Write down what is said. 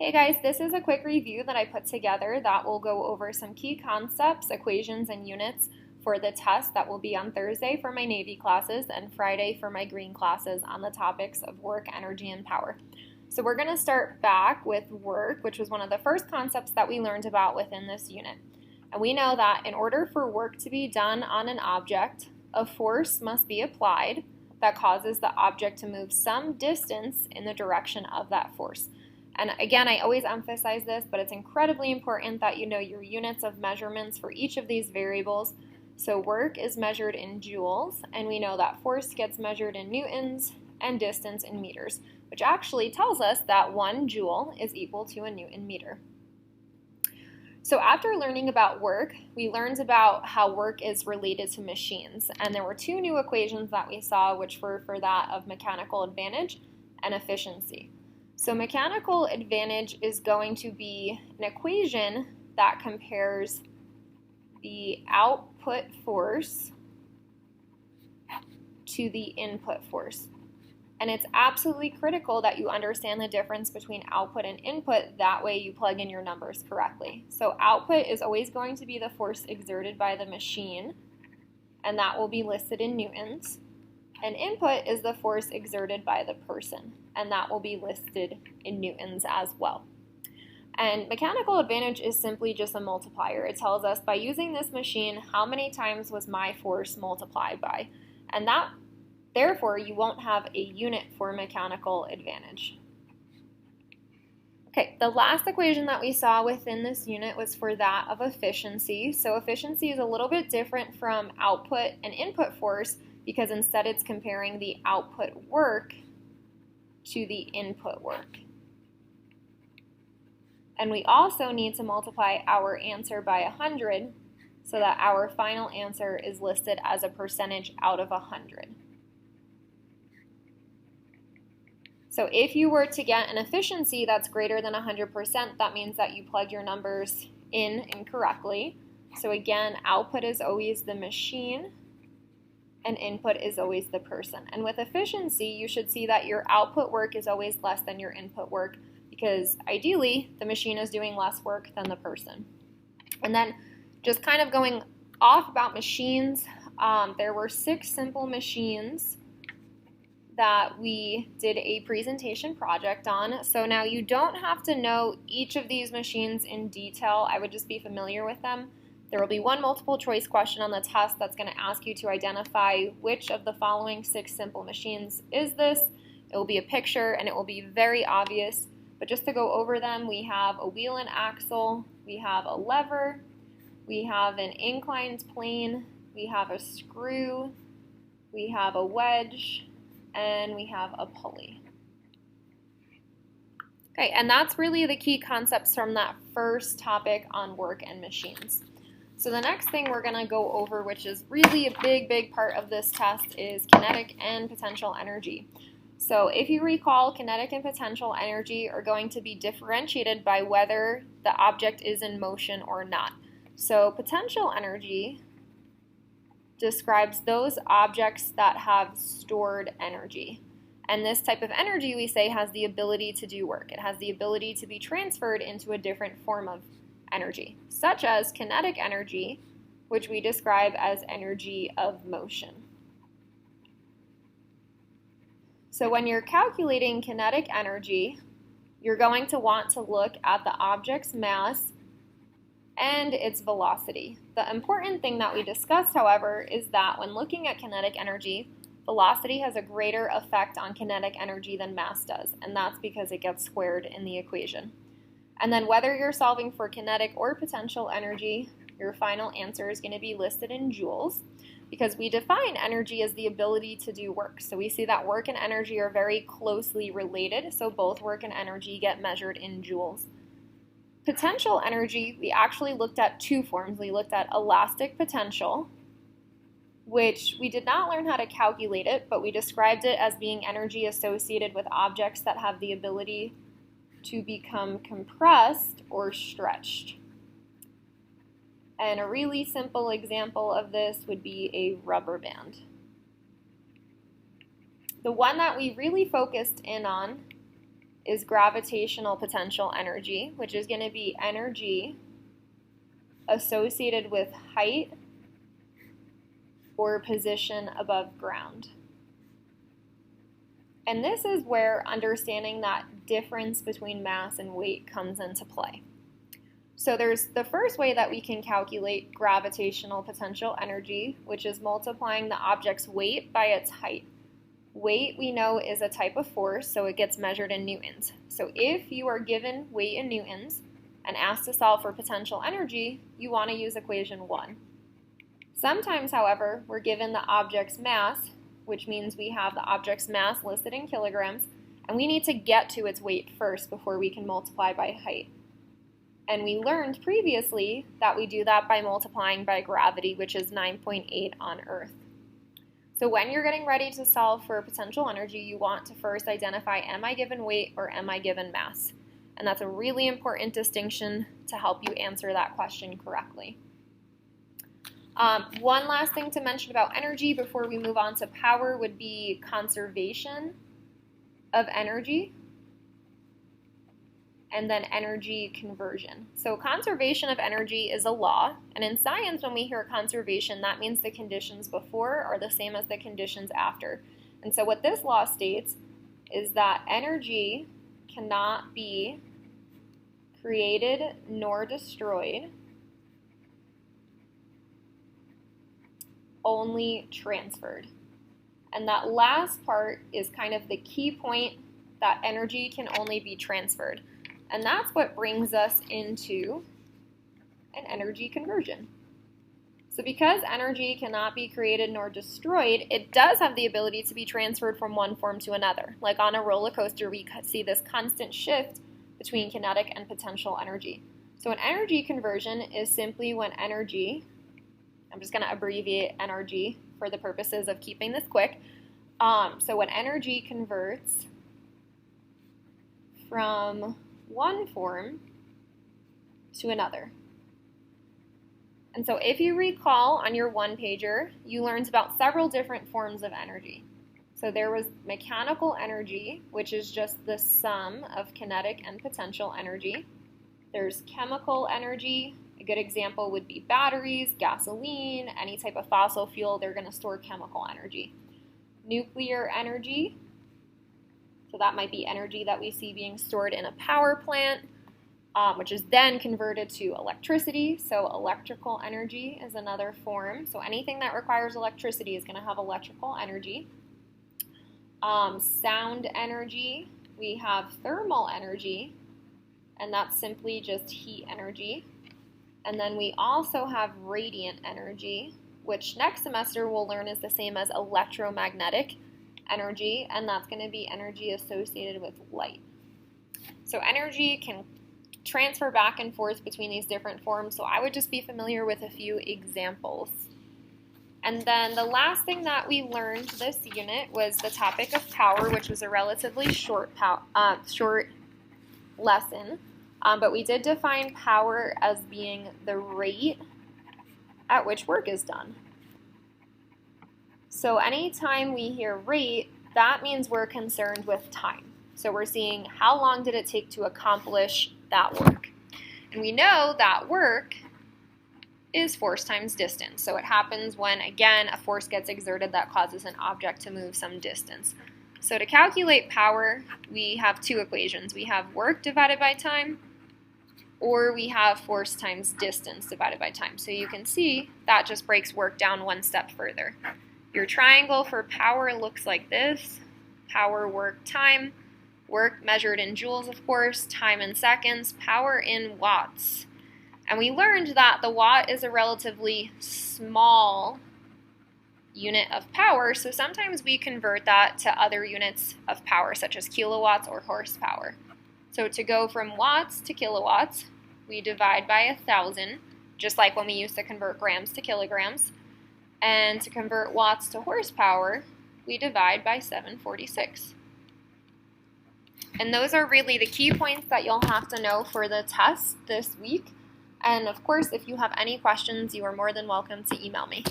Hey guys, this is a quick review that I put together that will go over some key concepts, equations, and units for the test that will be on Thursday for my Navy classes and Friday for my Green classes on the topics of work, energy, and power. So we're going to start back with work, which was one of the first concepts that we learned about within this unit. And we know that in order for work to be done on an object, a force must be applied that causes the object to move some distance in the direction of that force. And again, I always emphasize this, but it's incredibly important that you know your units of measurements for each of these variables. So work is measured in joules, and we know that force gets measured in newtons and distance in meters, which actually tells us that 1 joule is equal to a newton meter. So after learning about work, we learned about how work is related to machines, and there were two new equations that we saw, which were for that of mechanical advantage and efficiency. So mechanical advantage is going to be an equation that compares the output force to the input force. And it's absolutely critical that you understand the difference between output and input. That way you plug in your numbers correctly. So output is always going to be the force exerted by the machine, and that will be listed in newtons. And input is the force exerted by the person, and that will be listed in newtons as well. And mechanical advantage is simply just a multiplier. It tells us by using this machine, how many times was my force multiplied by? And that, therefore, you won't have a unit for mechanical advantage. Okay, the last equation that we saw within this unit was for that of efficiency. So efficiency is a little bit different from output and input force, because instead it's comparing the output work to the input work. And we also need to multiply our answer by 100 so that our final answer is listed as a percentage out of 100. So if you were to get an efficiency that's greater than 100%, that means that you plugged your numbers in incorrectly. So again, output is always the machine, and input is always the person. And with efficiency, you should see that your output work is always less than your input work, because ideally, the machine is doing less work than the person. And then just kind of going off about machines, there were 6 simple machines that we did a presentation project on. So now you don't have to know each of these machines in detail. I would just be familiar with them. There will be one multiple choice question on the test that's going to ask you to identify which of the following 6 simple machines is this. It will be a picture and it will be very obvious, but just to go over them, we have a wheel and axle, we have a lever, we have an inclined plane, we have a screw, we have a wedge, and we have a pulley. Okay, and that's really the key concepts from that first topic on work and machines. So the next thing we're going to go over, which is really a big part of this test, is kinetic and potential energy. So if you recall, kinetic and potential energy are going to be differentiated by whether the object is in motion or not. So potential energy describes those objects that have stored energy. And this type of energy, we say, has the ability to do work. It has the ability to be transferred into a different form of energy, such as kinetic energy, which we describe as energy of motion. So when you're calculating kinetic energy, you're going to want to look at the object's mass and its velocity. The important thing that we discussed, however, is that when looking at kinetic energy, velocity has a greater effect on kinetic energy than mass does, and that's because it gets squared in the equation. And then whether you're solving for kinetic or potential energy, your final answer is going to be listed in joules, because we define energy as the ability to do work. So we see that work and energy are very closely related, so both work and energy get measured in joules. Potential energy, we actually looked at 2 forms. We looked at elastic potential, which we did not learn how to calculate it, but we described it as being energy associated with objects that have the ability to become compressed or stretched. And a really simple example of this would be a rubber band. The one that we really focused in on is gravitational potential energy, which is going to be energy associated with height or position above ground. And this is where understanding that difference between mass and weight comes into play. So there's the first way that we can calculate gravitational potential energy, which is multiplying the object's weight by its height. Weight, we know, is a type of force, so it gets measured in newtons. So if you are given weight in newtons and asked to solve for potential energy, you want to use equation 1. Sometimes, however, we're given the object's mass, which means we have the object's mass listed in kilograms, and we need to get to its weight first before we can multiply by height. And we learned previously that we do that by multiplying by gravity, which is 9.8 on Earth. So when you're getting ready to solve for potential energy, you want to first identify, am I given weight or am I given mass? And that's a really important distinction to help you answer that question correctly. One last thing to mention about energy before we move on to power would be conservation of energy and then energy conversion. So conservation of energy is a law, and in science when we hear conservation, that means the conditions before are the same as the conditions after. And so what this law states is that energy cannot be created nor destroyed, only transferred. And that last part is kind of the key point, that energy can only be transferred. And that's what brings us into an energy conversion. So because energy cannot be created nor destroyed, it does have the ability to be transferred from one form to another. Like on a roller coaster, we see this constant shift between kinetic and potential energy. So an energy conversion is simply when energy, I'm just going to abbreviate NRG for the purposes of keeping this quick. So when energy converts from one form to another. And so if you recall on your one-pager, you learned about several different forms of energy. So there was mechanical energy, which is just the sum of kinetic and potential energy. There's chemical energy. A good example would be batteries, gasoline, any type of fossil fuel, they're going to store chemical energy. Nuclear energy. So that might be energy that we see being stored in a power plant, which is then converted to electricity. So electrical energy is another form. So anything that requires electricity is going to have electrical energy. Sound energy, we have thermal energy, and that's simply just heat energy. And then we also have radiant energy, which next semester we'll learn is the same as electromagnetic energy, and that's going to be energy associated with light. So energy can transfer back and forth between these different forms, so I would just be familiar with a few examples. And then the last thing that we learned this unit was the topic of power, which was a relatively short lesson, but we did define power as being the rate at which work is done. So anytime we hear rate, that means we're concerned with time. So we're seeing how long did it take to accomplish that work. And we know that work is force times distance. So it happens when, again, a force gets exerted that causes an object to move some distance. So to calculate power, we have two equations. We have work divided by time, or we have force times distance divided by time. So you can see that just breaks work down one step further. Your triangle for power looks like this: power, work, time. Work measured in joules, of course, time in seconds, power in watts. And we learned that the watt is a relatively small unit of power, so sometimes we convert that to other units of power, such as kilowatts or horsepower. So to go from watts to kilowatts, we divide by 1,000, just like when we used to convert grams to kilograms. And to convert watts to horsepower, we divide by 746. And those are really the key points that you'll have to know for the test this week. And of course, if you have any questions, you are more than welcome to email me.